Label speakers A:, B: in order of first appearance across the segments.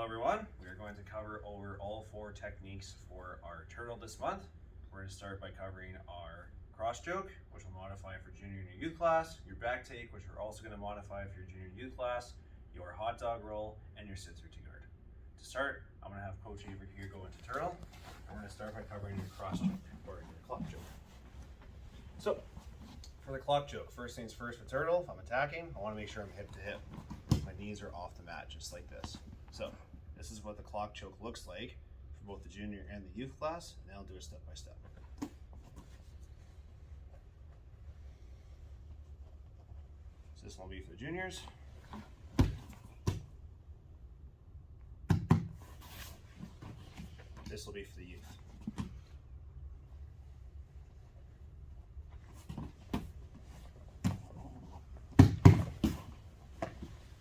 A: Hello everyone, we are going to cover over all 4 techniques for our turtle this month. We're going to start by covering our cross choke, which we'll modify for junior and youth class, your back take, which we're also going to modify for your junior and youth class, your hot dog roll, and your sit through to guard. To start, I'm going to have Coach Avery here go into turtle. I'm going to start by covering your cross choke, or your clock choke. So, for the clock choke, first things first with turtle, if I'm attacking, I want to make sure I'm hip to hip. My knees are off the mat, just like this. So, this is what the clock choke looks like for both the junior and the youth class, and then I'll do it step by step. So this one will be for the juniors. This will be for the youth.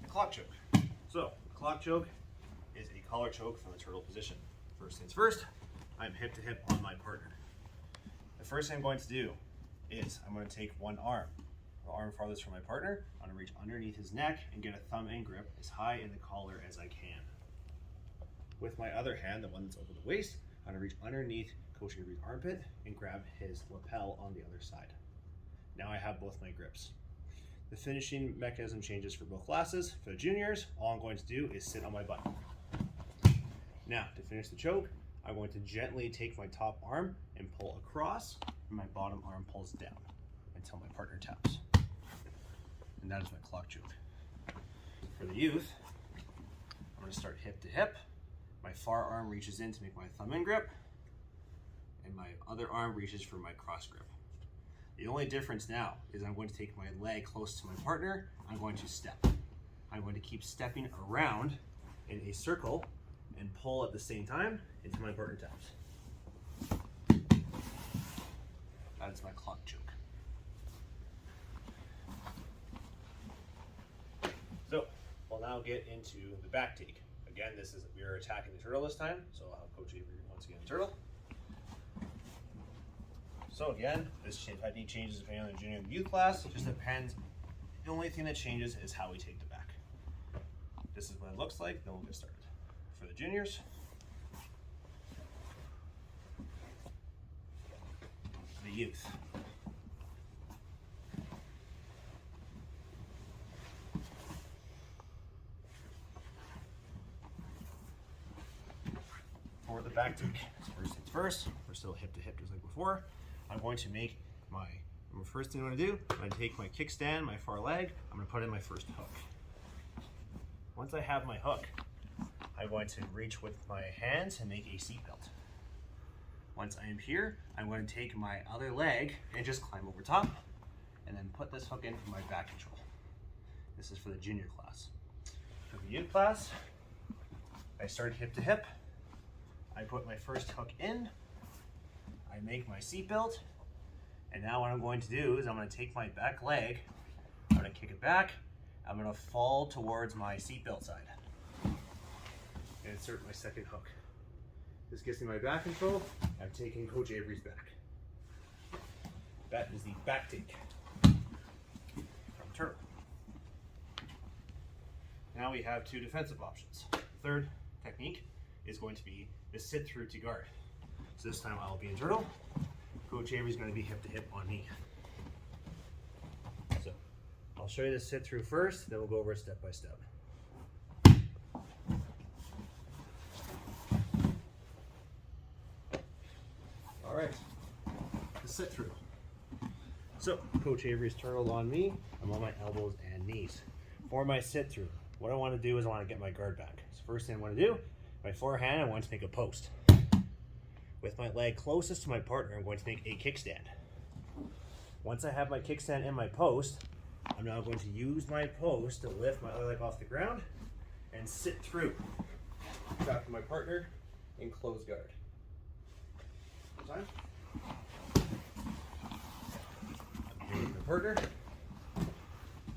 A: Clock choke. So, clock choke is a collar choke from the turtle position. First things first, I'm hip to hip on my partner. The first thing I'm going to do is I'm going to take one arm, the arm farthest from my partner. I'm going to reach underneath his neck and get a thumb in grip as high in the collar as I can. With my other hand, the one that's over the waist, I'm going to reach underneath Coach Avery's armpit and grab his lapel on the other side. Now I have both my grips. The finishing mechanism changes for both classes. For the juniors, all I'm going to do is sit on my butt. Now, to finish the choke, I'm going to gently take my top arm and pull across, and my bottom arm pulls down until my partner taps. And that is my clock choke. For the youth, I'm going to start hip to hip. My far arm reaches in to make my thumb in grip, and my other arm reaches for my cross grip. The only difference now is I'm going to take my leg close to my partner. I'm going to step. I'm going to keep stepping around in a circle and pull at the same time until my partner taps. That is my clock choke. So we'll now get into the back take. Again, we are attacking the turtle this time, so I'll have Coach Avery once again turtle. So again, this technique changes depending on the junior and the youth class. It just depends. The only thing that changes is how we take the back. This is what it looks like, then we'll get started. For the juniors, the youth. For the back take, first things first, we're still hip to hip just like before. I'm going to make the first thing I'm going to do, I'm going to take my kickstand, my far leg, I'm going to put in my first hook. Once I have my hook, I'm going to reach with my hands and make a seatbelt. Once I am here, I'm going to take my other leg and just climb over top, and then put this hook in for my back control. This is for the junior class. For the youth class, I start hip to hip. I put my first hook in, I make my seatbelt, and now what I'm going to do is I'm going to take my back leg, I'm going to kick it back, I'm going to fall towards my seatbelt side, and insert my second hook. This gives me my back control. I'm taking Coach Avery's back. That is the back take from turtle. Now we have 2 defensive options. The third technique is going to be the sit through to guard. So this time I'll be in turtle. Coach Avery's going to be hip to hip on me. So I'll show you the sit through first, then we'll go over it step by step. All right, the sit through. So Coach Avery's turtle on me. I'm on my elbows and knees. For my sit through, what I want to do is I want to get my guard back. So first thing I want to do, my forehand, I want to make a post. With my leg closest to my partner, I'm going to make a kickstand. Once I have my kickstand in my post, I'm now going to use my post to lift my other leg off the ground and sit through. Back to my partner in close guard. Time. I'm here with my partner.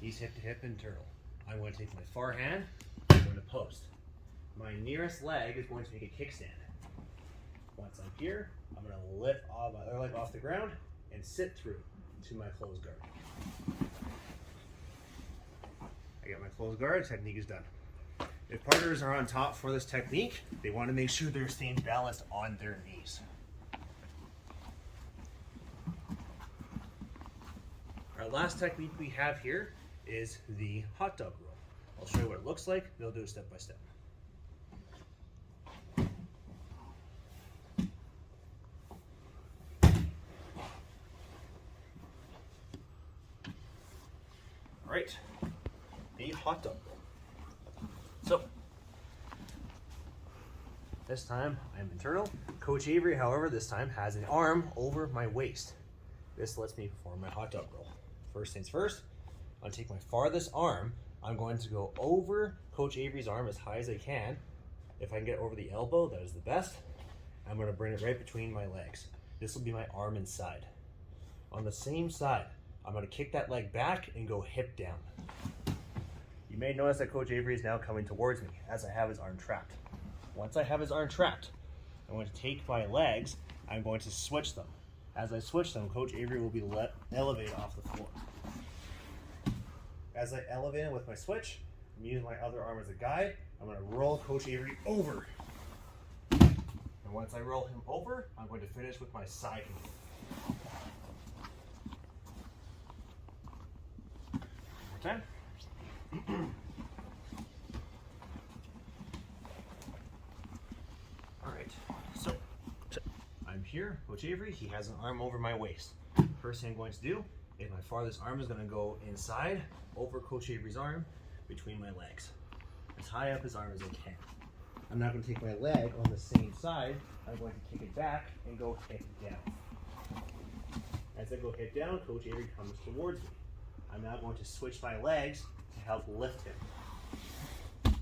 A: He's hip to hip in turtle. I'm going to take my far hand, I'm going to post. My nearest leg is going to make a kickstand. Once I'm here, I'm going to lift my other leg off the ground and sit through to my closed guard. I got my closed guard, technique is done. If partners are on top for this technique, they want to make sure they're staying balanced on their knees. Our last technique we have here is the hot dog roll. I'll show you what it looks like, they'll do it step by step. All right, the hot dog roll. So, this time I'm internal. Coach Avery, however, this time has an arm over my waist. This lets me perform my hot dog roll. First things first, I'm gonna take my farthest arm. I'm going to go over Coach Avery's arm as high as I can. If I can get over the elbow, that is the best. I'm gonna bring it right between my legs. This will be my arm inside. On the same side, I'm gonna kick that leg back and go hip down. You may notice that Coach Avery is now coming towards me as I have his arm trapped. Once I have his arm trapped, I'm going to take my legs, I'm going to switch them. As I switch them, Coach Avery will be elevated off the floor. As I elevate him with my switch, I'm using my other arm as a guide. I'm going to roll Coach Avery over. And once I roll him over, I'm going to finish with my side control. One more time. All right, so I'm here, Coach Avery, he has an arm over my waist. First thing I'm going to do is my farthest arm is going to go inside, over Coach Avery's arm, between my legs. As high up his arm as I can. I'm not going to take my leg on the same side, I'm going to kick it back and go hip down. As I go hip down, Coach Avery comes towards me. I'm now going to switch my legs to help lift him.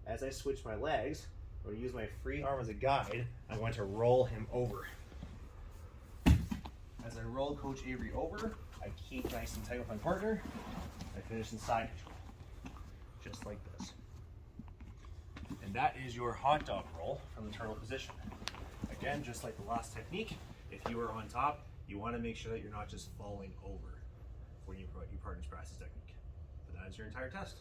A: As I switch my legs, I'm going to use my free arm as a guide. I'm going to roll him over. As I roll Coach Avery over, I keep nice and tight with my partner. I finish in side control, just like this. And that is your hot dog roll from the turtle position. Again, just like the last technique, if you are on top, you want to make sure that you're not just falling over when your partner's practice technique. But that is your entire test.